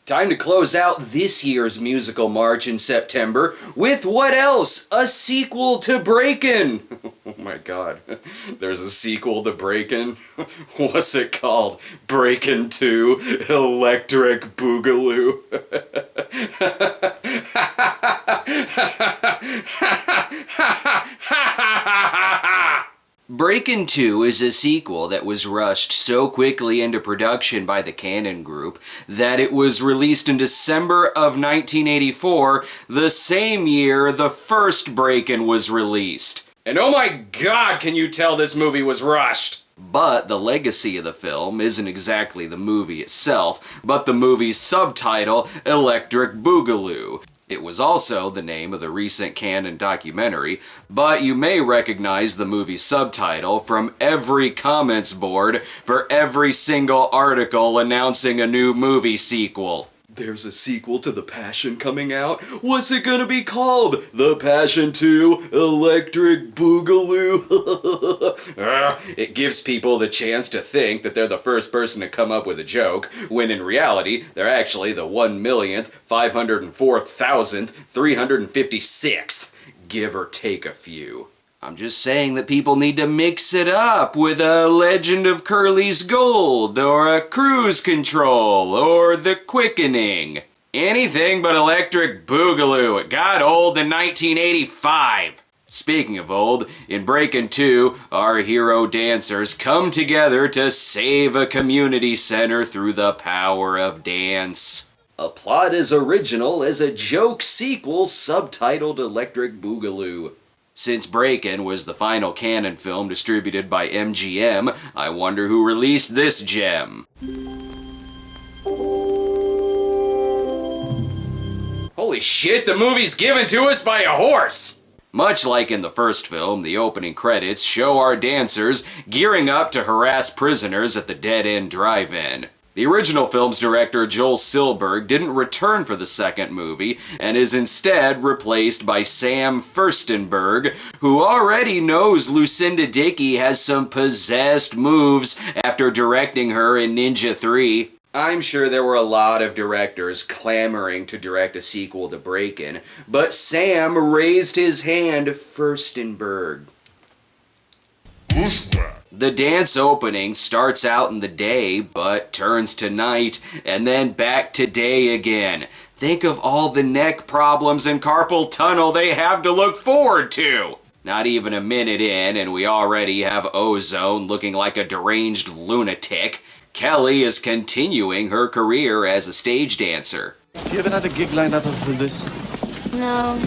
Time to close out this year's musical march in September with what else? A sequel to Breakin! Oh my god, there's a sequel to Breakin? What's it called? Breakin 2 Electric Boogaloo. Breakin 2 is a sequel that was rushed so quickly into production by the Cannon Group that it was released in December of 1984, the same year the first Breakin was released. And oh my god, can you tell this movie was rushed? But the legacy of the film isn't exactly the movie itself, but the movie's subtitle, Electric Boogaloo. It was also the name of the recent Cannon documentary, but you may recognize the movie's subtitle from every comments board for every single article announcing a new movie sequel. There's a sequel to The Passion coming out? What's it gonna be called? The Passion 2 Electric Boogaloo? It gives people the chance to think that they're the first person to come up with a joke, when in reality, they're actually the 1,504,356th, give or take a few. I'm just saying that people need to mix it up with a Legend of Curly's Gold, or a Cruise Control, or The Quickening. Anything but Electric Boogaloo. It got old in 1985. Speaking of old, in Breakin 2, our hero dancers come together to save a community center through the power of dance. A plot as original as a joke sequel subtitled Electric Boogaloo. Since Breakin was the final Cannon film distributed by MGM, I wonder who released this gem. Holy shit, the movie's given to us by a horse! Much like in the first film, the opening credits show our dancers gearing up to harass prisoners at the dead-end drive-in. The original film's director, Joel Silberg, didn't return for the second movie, and is instead replaced by Sam Furstenberg, who already knows Lucinda Dickey has some possessed moves after directing her in Ninja 3. I'm sure there were a lot of directors clamoring to direct a sequel to Breakin, but Sam raised his hand, Furstenberg. The dance opening starts out in the day, but turns to night, and then back to day again. Think of all the neck problems and carpal tunnel they have to look forward to! Not even a minute in, and we already have Ozone looking like a deranged lunatic. Kelly is continuing her career as a stage dancer. Do you have another gig lined up after this? No,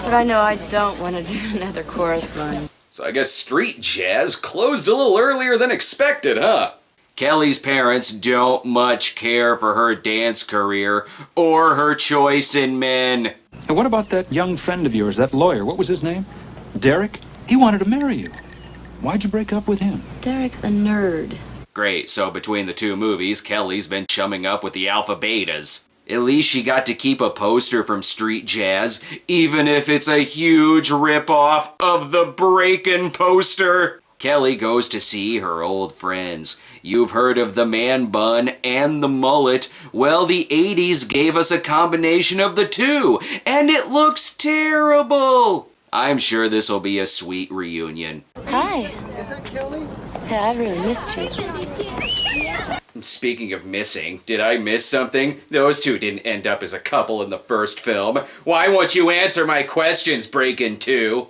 but I know I don't want to do another chorus line. So I guess street jazz closed a little earlier than expected, huh? Kelly's parents don't much care for her dance career or her choice in men. And what about that young friend of yours, that lawyer? What was his name? Derek? He wanted to marry you. Why'd you break up with him? Derek's a nerd. Great, so between the two movies, Kelly's been chumming up with the Alpha Betas. At least she got to keep a poster from Street Jazz, even if it's a huge rip-off of the Breakin poster. Kelly goes to see her old friends. You've heard of the man bun and the mullet. Well, the 80s gave us a combination of the two, and it looks terrible. I'm sure this will be a sweet reunion. Hi. Is that Kelly? Hey, I really missed you. Speaking of missing, did I miss something? Those two didn't end up as a couple in the first film. Why won't you answer my questions, Breakin 2?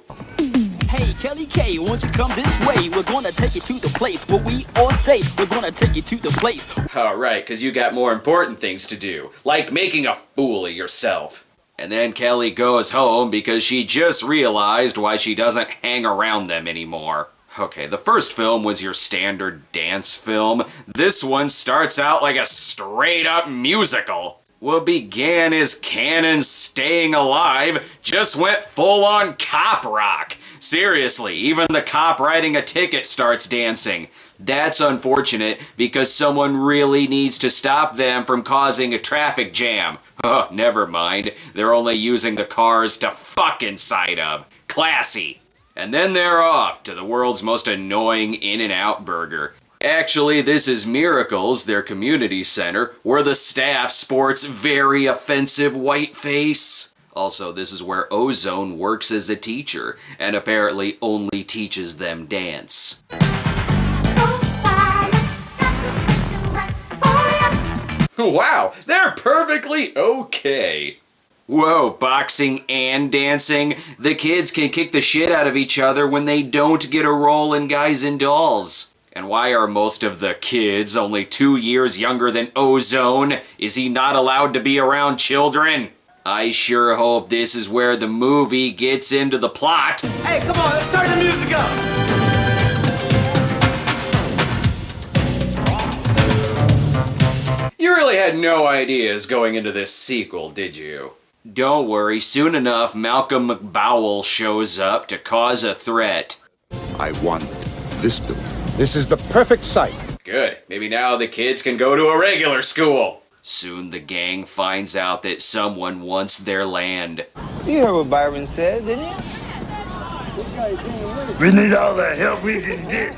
Hey, Kelly K, won't you come this way? We're gonna take you to the place where we all stay. We're gonna take you to the place. Alright, because you got more important things to do, like making a fool of yourself. And then Kelly goes home because she just realized why she doesn't hang around them anymore. Okay, the first film was your standard dance film. This one starts out like a straight-up musical. What began as Cannon's Staying Alive just went full-on cop rock. Seriously, even the cop writing a ticket starts dancing. That's unfortunate because someone really needs to stop them from causing a traffic jam. Oh, never mind. They're only using the cars to fuck inside of. Classy. And then they're off to the world's most annoying In-N-Out burger. Actually, this is Miracles, their community center, where the staff sports very offensive whiteface. Also, this is where Ozone works as a teacher, and apparently only teaches them dance. Wow, they're perfectly okay. Whoa, boxing and dancing? The kids can kick the shit out of each other when they don't get a role in Guys and Dolls. And why are most of the kids only 2 years younger than Ozone? Is he not allowed to be around children? I sure hope this is where the movie gets into the plot. Hey, come on, let's turn the music up. You really had no ideas going into this sequel, did you? Don't worry, soon enough Malcolm McBowell shows up to cause a threat. I want this building. This is the perfect site. Good, maybe now the kids can go to a regular school. Soon the gang finds out that someone wants their land. You heard what Byron said, didn't you? We need all the help we can get.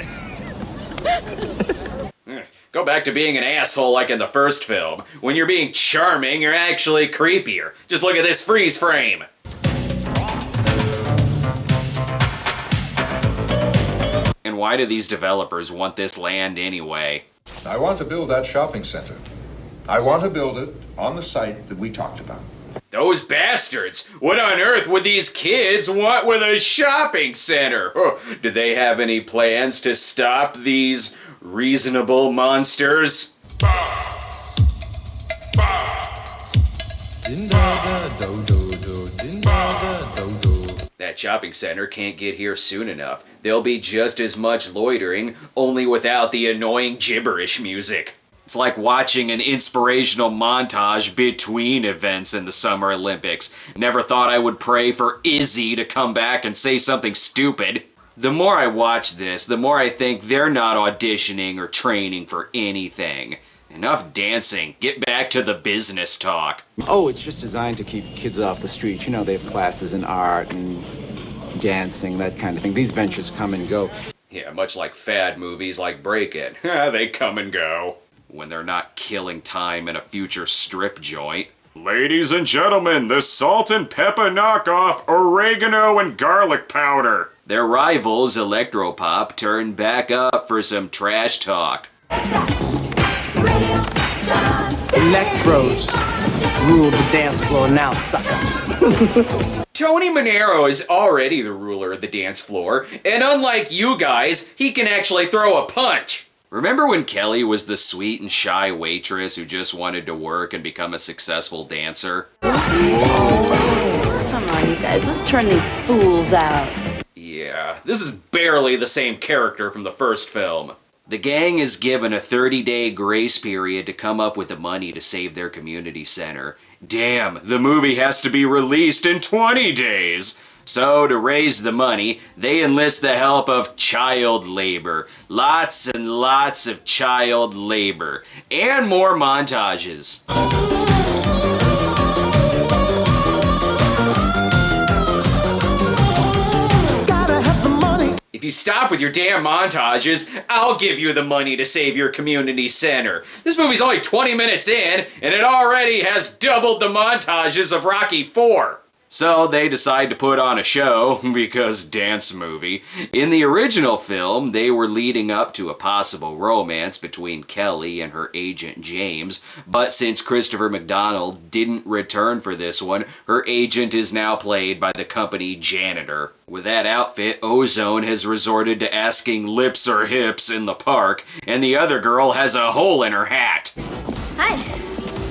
Go back to being an asshole like in the first film. When you're being charming, you're actually creepier. Just look at this freeze frame. And why do these developers want this land anyway? I want to build that shopping center. I want to build it on the site that we talked about. Those bastards! What on earth would these kids want with a shopping center? Oh, do they have any plans to stop these reasonable monsters? That shopping center can't get here soon enough. There'll be just as much loitering, only without the annoying gibberish music. It's like watching an inspirational montage between events in the Summer Olympics. Never thought I would pray for Izzy to come back and say something stupid. The more I watch this, the more I think they're not auditioning or training for anything. Enough dancing. Get back to the business talk. Oh, it's just designed to keep kids off the street. You know, they have classes in art and dancing, that kind of thing. These ventures come and go. Yeah, much like fad movies like Breakin. They come and go. When they're not killing time in a future strip joint. Ladies and gentlemen, the salt and pepper knockoff, oregano and garlic powder. Their rivals, Electropop, turn back up for some trash talk. Electros rule the dance floor now, sucker. Tony Manero is already the ruler of the dance floor, and unlike you guys, he can actually throw a punch. Remember when Kelly was the sweet and shy waitress who just wanted to work and become a successful dancer? Come on, you guys, let's turn these fools out. Yeah, this is barely the same character from the first film. The gang is given a 30-day grace period to come up with the money to save their community center. Damn, the movie has to be released in 20 days! So, to raise the money, they enlist the help of child labor. Lots and lots of child labor. And more montages. If you stop with your damn montages, I'll give you the money to save your community center. This movie's only 20 minutes in, and it already has doubled the montages of Rocky IV. So they decide to put on a show, because dance movie. In the original film, they were leading up to a possible romance between Kelly and her agent James, but since Christopher McDonald didn't return for this one, her agent is now played by the company janitor. With that outfit, Ozone has resorted to asking lips or hips in the park, and the other girl has a hole in her hat. Hi.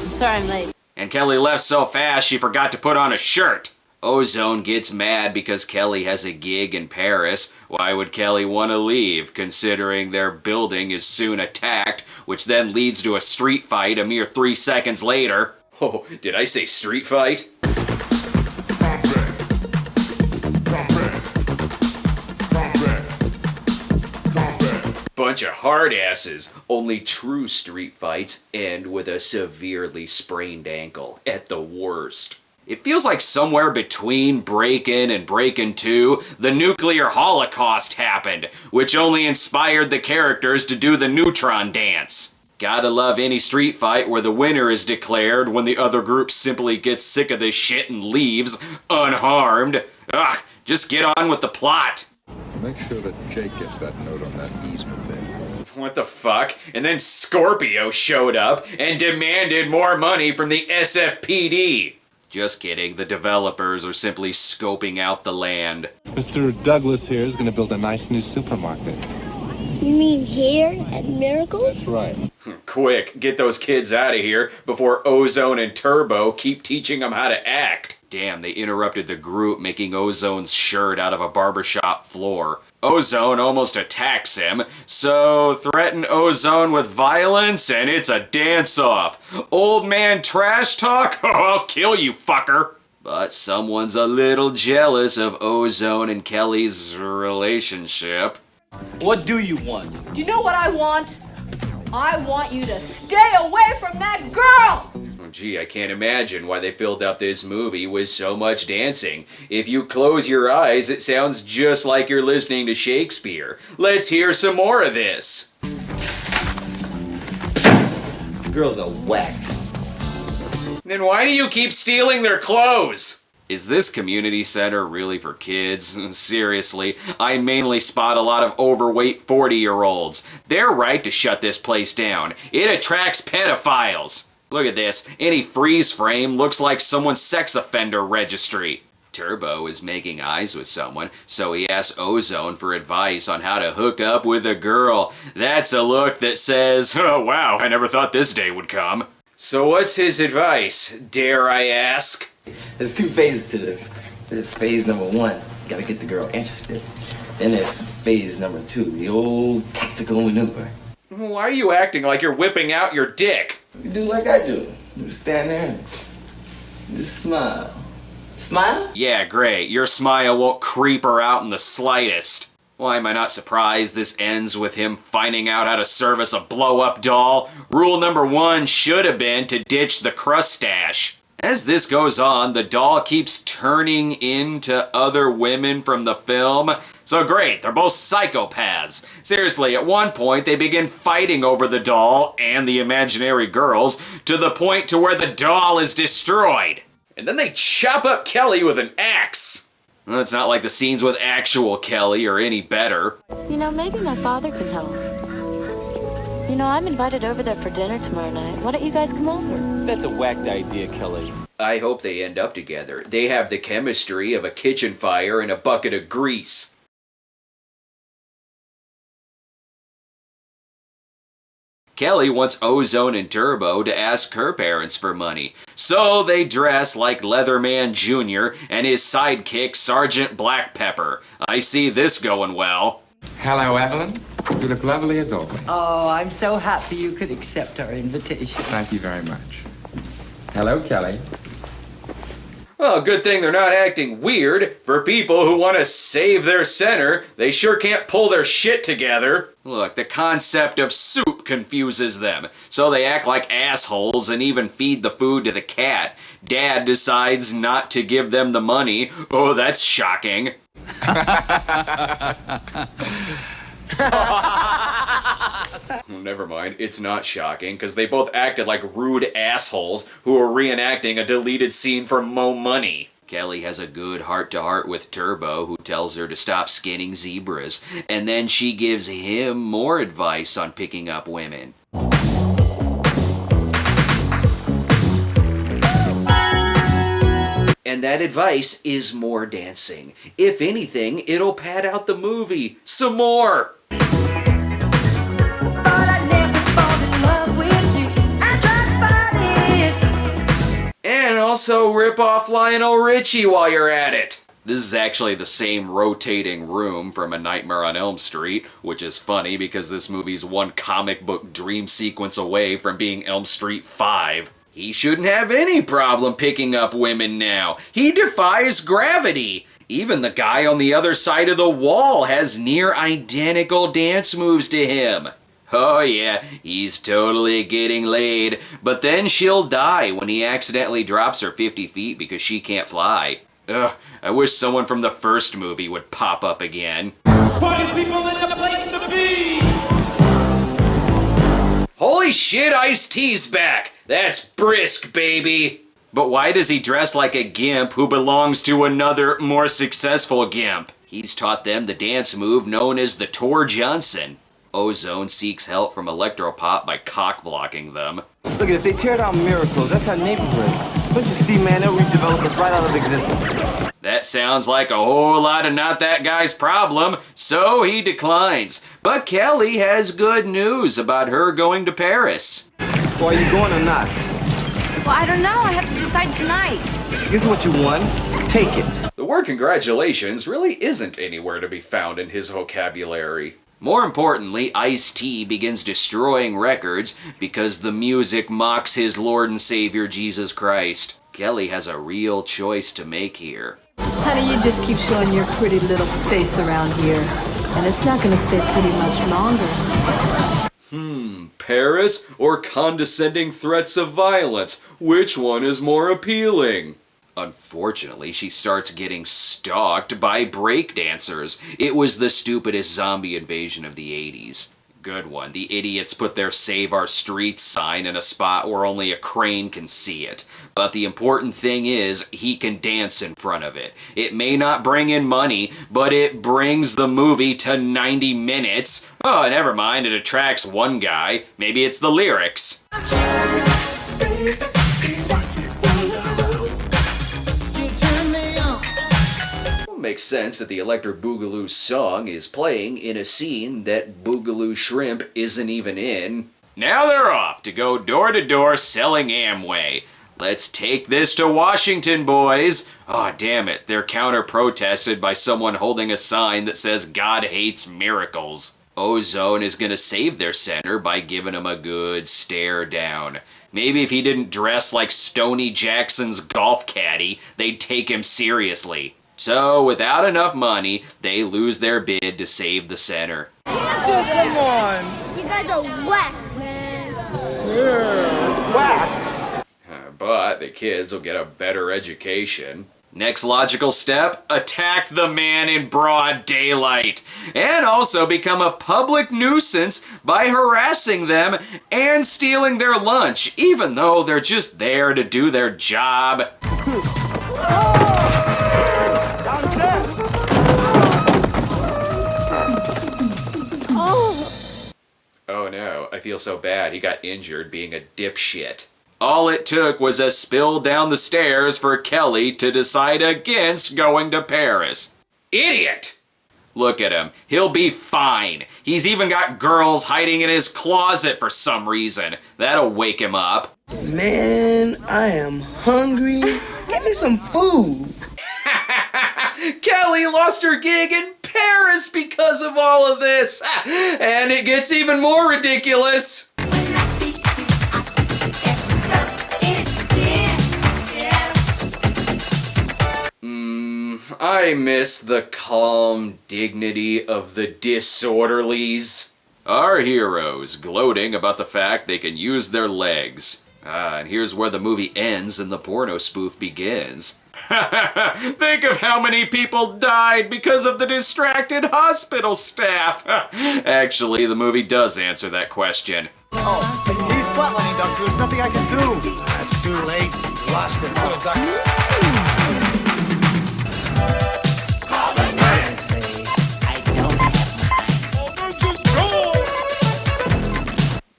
Sorry I'm late. And Kelly left so fast she forgot to put on a shirt. Ozone gets mad because Kelly has a gig in Paris. Why would Kelly want to leave, considering their building is soon attacked, which then leads to a street fight a mere 3 seconds later? Oh, did I say street fight? Bunch of hard asses. Only true street fights end with a severely sprained ankle, at the worst. It feels like somewhere between Breakin and Breakin 2, the nuclear holocaust happened, which only inspired the characters to do the neutron dance. Gotta love any street fight where the winner is declared when the other group simply gets sick of this shit and leaves, unharmed. Ugh, just get on with the plot. Make sure that Jake gets that note on that easement there. What the fuck? And then Scorpio showed up and demanded more money from the SFPD. Just kidding, the developers are simply scoping out the land. Mr. Douglas here is going to build a nice new supermarket. You mean here at Miracles? That's right. Quick, get those kids out of here before Ozone and Turbo keep teaching them how to act. Damn, they interrupted the group making Ozone's shirt out of a barbershop floor. Ozone almost attacks him, so threaten Ozone with violence and it's a dance-off. Old man trash talk? Oh, I'll kill you, fucker! But someone's a little jealous of Ozone and Kelly's relationship. What do you want? Do you know what I want? I want you to stay away from that girl! Oh, gee, I can't imagine why they filled up this movie with so much dancing. If you close your eyes, it sounds just like you're listening to Shakespeare. Let's hear some more of this. Girls are whacked. Then why do you keep stealing their clothes? Is this community center really for kids? Seriously, I mainly spot a lot of overweight 40-year-olds. They're right to shut this place down. It attracts pedophiles. Look at this. Any freeze frame looks like someone's sex offender registry. Turbo is making eyes with someone, so he asks Ozone for advice on how to hook up with a girl. That's a look that says, oh wow, I never thought this day would come. So what's his advice, dare I ask? There's two phases to this. There's phase number one, gotta get the girl interested. Then there's phase number two, the old tactical maneuver. Why are you acting like you're whipping out your dick? You do like I do. Just stand there and just smile. Smile? Yeah, great. Your smile won't creep her out in the slightest. Why am I not surprised this ends with him finding out how to service a blow-up doll? Rule number 1 should have been to ditch the crustache. As this goes on, the doll keeps turning into other women from the film. So great, they're both psychopaths. Seriously, at one point they begin fighting over the doll and the imaginary girls to the point to where the doll is destroyed. And then they chop up Kelly with an axe. Well, it's not like the scenes with actual Kelly are any better. You know, maybe my father can help. You know, I'm invited over there for dinner tomorrow night. Why don't you guys come over? That's a whacked idea, Kelly. I hope they end up together. They have the chemistry of a kitchen fire and a bucket of grease. Kelly wants Ozone and Turbo to ask her parents for money, so they dress like Leatherman Jr. and his sidekick Sergeant Black Pepper. I see this going well. Hello, Evelyn. You look lovely as always. Oh, I'm so happy you could accept our invitation. Thank you very much. Hello, Kelly. Well, good thing they're not acting weird. For people who want to save their center, they sure can't pull their shit together. Look, the concept of soup confuses them, so they act like assholes and even feed the food to the cat. Dad decides not to give them the money. Oh, that's shocking. Never mind, it's not shocking, because they both acted like rude assholes who were reenacting a deleted scene from Mo Money. Kelly has a good heart-to-heart with Turbo, who tells her to stop skinning zebras, and then she gives him more advice on picking up women. And that advice is more dancing. If anything, it'll pad out the movie some more. And also rip off Lionel Richie while you're at it. This is actually the same rotating room from A Nightmare on Elm Street, which is funny because this movie's one comic book dream sequence away from being Elm Street 5. He shouldn't have any problem picking up women now. He defies gravity. Even the guy on the other side of the wall has near identical dance moves to him. Oh yeah, he's totally getting laid, but then she'll die when he accidentally drops her 50 feet because she can't fly. Ugh, I wish someone from the first movie would pop up again. Party people in the place to be! Holy shit, Ice-T's back! That's brisk, baby! But why does he dress like a gimp who belongs to another, more successful gimp? He's taught them the dance move known as the Tor Johnson. Ozone seeks help from Electropop by cock-blocking them. Look, if they tear down Miracles, that's our neighborhood. Don't you see, man? They'll redevelop us right out of existence. That sounds like a whole lot of not that guy's problem, so he declines. But Kelly has good news about her going to Paris. Well, are you going or not? Well, I don't know. I have to decide tonight. This is what you won. Take it. The word congratulations really isn't anywhere to be found in his vocabulary. More importantly, Ice-T begins destroying records because the music mocks his Lord and Savior Jesus Christ. Kelly has a real choice to make here. Honey, you just keep showing your pretty little face around here, and it's not gonna stay pretty much longer. Paris or condescending threats of violence? Which one is more appealing? Unfortunately, she starts getting stalked by breakdancers. It was the stupidest zombie invasion of the 80s. Good one. The idiots put their Save Our Streets sign in a spot where only a crane can see it. But the important thing is, he can dance in front of it. It may not bring in money, but it brings the movie to 90 minutes. Oh, never mind, it attracts one guy. Maybe it's the lyrics. Makes sense that the Electric Boogaloo song is playing in a scene that Boogaloo Shrimp isn't even in. Now they're off to go door to door selling Amway. Let's take this to Washington, boys. Oh, damn it, they're counter-protested by someone holding a sign that says God hates miracles. Ozone is gonna save their center by giving him a good stare down. Maybe if he didn't dress like Stoney Jackson's golf caddy, they'd take him seriously. So, without enough money, they lose their bid to save the center. Come on! You guys are whack, man. Yeah, whacked. But the kids will get a better education. Next logical step, attack the man in broad daylight. And also become a public nuisance by harassing them and stealing their lunch, even though they're just there to do their job. Oh no, I feel so bad. He got injured being a dipshit. All it took was a spill down the stairs for Kelly to decide against going to Paris. Idiot! Look at him. He'll be fine. He's even got girls hiding in his closet for some reason. That'll wake him up. Man, I am hungry. Give me some food. Kelly lost her gig in Paris because of all of this. And it gets even more ridiculous. I miss the calm dignity of the disorderlies. Our heroes gloating about the fact they can use their legs. And here's where the movie ends and the porno spoof begins. Think of how many people died because of the distracted hospital staff. Actually, the movie does answer that question. Oh, he's flatlining, Doctor. There's nothing I can do. That's too late. Lost it. Go, Doctor.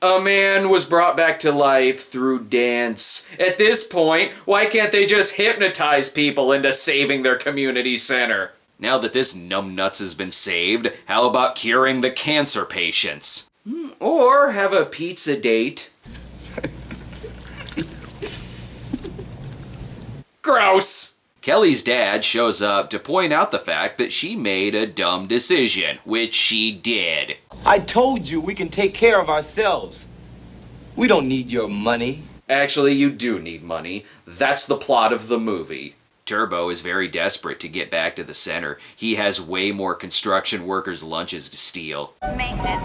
A man was brought back to life through dance. At this point, why can't they just hypnotize people into saving their community center? Now that this numbnuts has been saved, how about curing the cancer patients? Or have a pizza date. Gross! Kelly's dad shows up to point out the fact that she made a dumb decision, which she did. I told you we can take care of ourselves. We don't need your money. Actually, you do need money. That's the plot of the movie. Turbo is very desperate to get back to the center. He has way more construction workers' lunches to steal. Maintenance.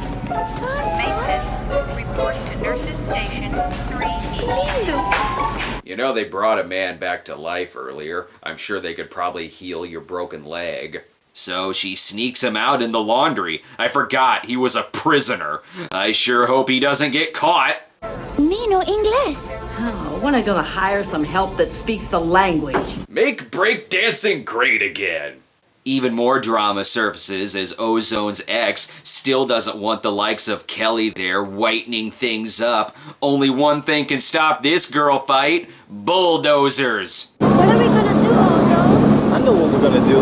You know, they brought a man back to life earlier. I'm sure they could probably heal your broken leg. So she sneaks him out in the laundry. I forgot he was a prisoner. I sure hope he doesn't get caught. Me no English. Oh, when are you gonna hire some help that speaks the language? Make breakdancing great again. Even more drama surfaces as Ozone's ex still doesn't want the likes of Kelly there whitening things up. Only one thing can stop this girl fight: bulldozers. What are we gonna do, Ozone? I know what we're gonna do.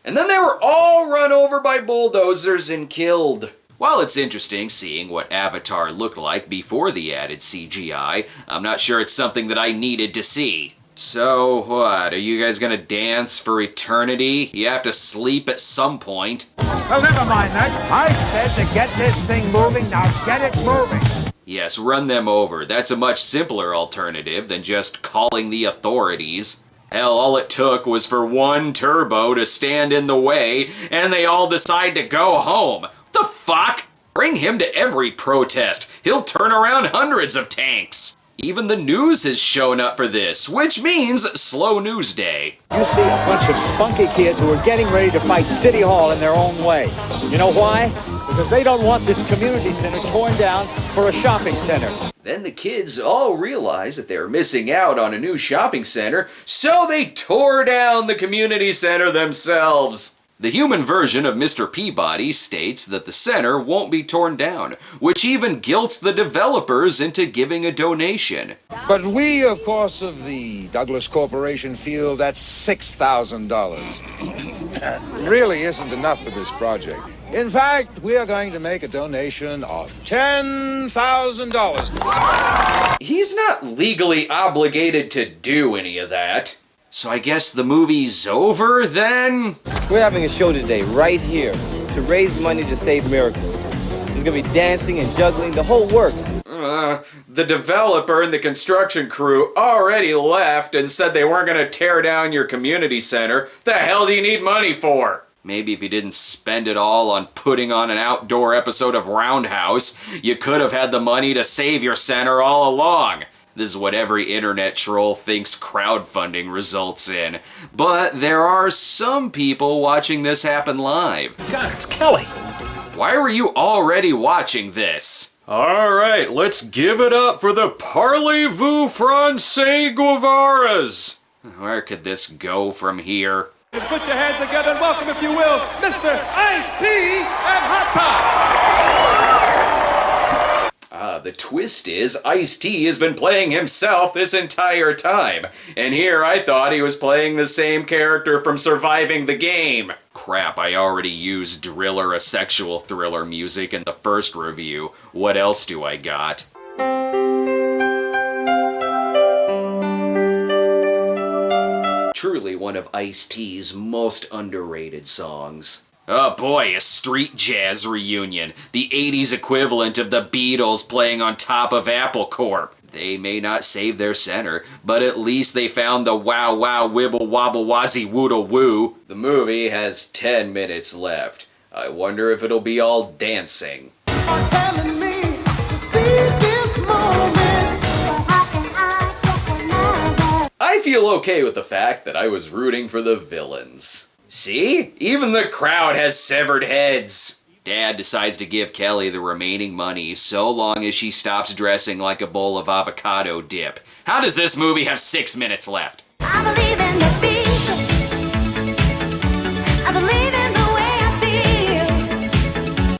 And then they were all run over by bulldozers and killed. While it's interesting seeing what Avatar looked like before the added CGI, I'm not sure it's something that I needed to see. So what, are you guys gonna dance for eternity? You have to sleep at some point. Well, never mind that. I said to get this thing moving, now get it moving. Yes, run them over. That's a much simpler alternative than just calling the authorities. Hell, all it took was for one turbo to stand in the way, and they all decide to go home. What the fuck? Bring him to every protest. He'll turn around hundreds of tanks. Even the news has shown up for this, which means slow news day. You see a bunch of spunky kids who are getting ready to fight City Hall in their own way. You know why? Because they don't want this community center torn down for a shopping center. Then the kids all realized that they were missing out on a new shopping center, so they tore down the community center themselves. The human version of Mr. Peabody states that the center won't be torn down, which even guilts the developers into giving a donation. But we, of course, of the Douglas Corporation feel that $6,000 really isn't enough for this project. In fact, we are going to make a donation of $10,000. He's not legally obligated to do any of that. So I guess the movie's over then? We're having a show today, right here, to raise money to save miracles. There's gonna be dancing and juggling, the whole works. The developer and the construction crew already left and said they weren't gonna tear down your community center. The hell do you need money for? Maybe if you didn't spend it all on putting on an outdoor episode of Roundhouse, you could have had the money to save your center all along. This is what every internet troll thinks crowdfunding results in. But there are some people watching this happen live. God, it's Kelly. Why were you already watching this? Alright, let's give it up for the Parlez-vous Francais Guevaras. Where could this go from here? Just put your hands together and welcome, if you will, Mr. Ice-T and Hot Top. The twist is Ice-T has been playing himself this entire time. And here I thought he was playing the same character from Surviving the Game. Crap, I already used Driller, a sexual thriller music in the first review. What else do I got? Truly one of Ice-T's most underrated songs. Oh boy, a street jazz reunion. The 80s equivalent of the Beatles playing on top of Apple Corp. They may not save their center, but at least they found the wow wow wibble wobble wazzy woodle woo. The movie has 10 minutes left. I wonder if it'll be all dancing. I feel okay with the fact that I was rooting for the villains. See? Even the crowd has severed heads. Dad decides to give Kelly the remaining money so long as she stops dressing like a bowl of avocado dip. How does this movie have 6 minutes left? I believe in the beat. I believe in the way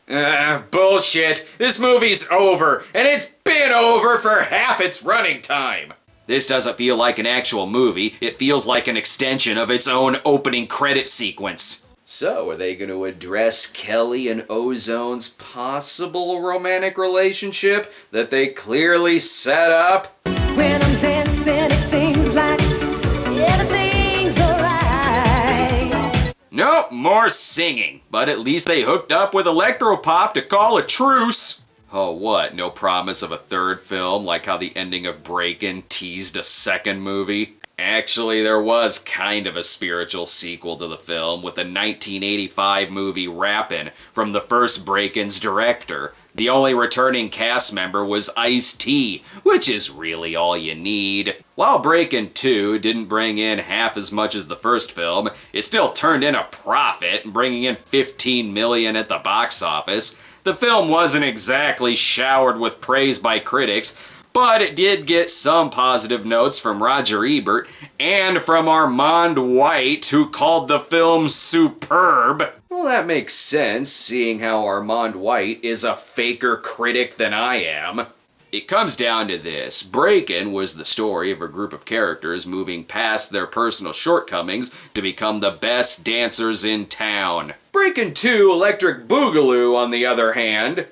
I feel. Bullshit. This movie's over, and it's been over for half its running time. This doesn't feel like an actual movie, it feels like an extension of its own opening credit sequence. So, are they going to address Kelly and Ozone's possible romantic relationship that they clearly set up? When I'm dancing, it seems like everything's alright. Nope, more singing. But at least they hooked up with Electropop to call a truce. Oh, what? No promise of a third film, like how the ending of Breakin teased a second movie? Actually, there was kind of a spiritual sequel to the film, with the 1985 movie Rappin' from the first Breakin's director. The only returning cast member was Ice-T, which is really all you need. While Breakin' 2 didn't bring in half as much as the first film, it still turned in a profit, bringing in $15 million at the box office. The film wasn't exactly showered with praise by critics, but it did get some positive notes from Roger Ebert and from Armand White, who called the film superb. Well, that makes sense, seeing how Armand White is a faker critic than I am. It comes down to this. Breakin' was the story of a group of characters moving past their personal shortcomings to become the best dancers in town. Breakin' 2 Electric Boogaloo, on the other hand,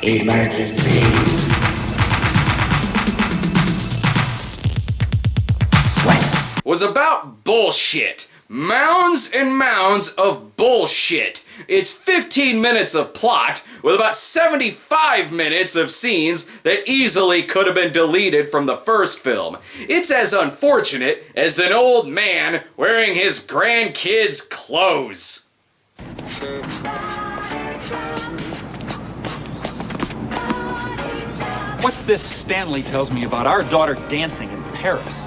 Emergency. was about bullshit. Mounds and mounds of bullshit. It's 15 minutes of plot with about 75 minutes of scenes that easily could have been deleted from the first film. It's as unfortunate as an old man wearing his grandkids' clothes. What's this Stanley tells me about our daughter dancing in Paris?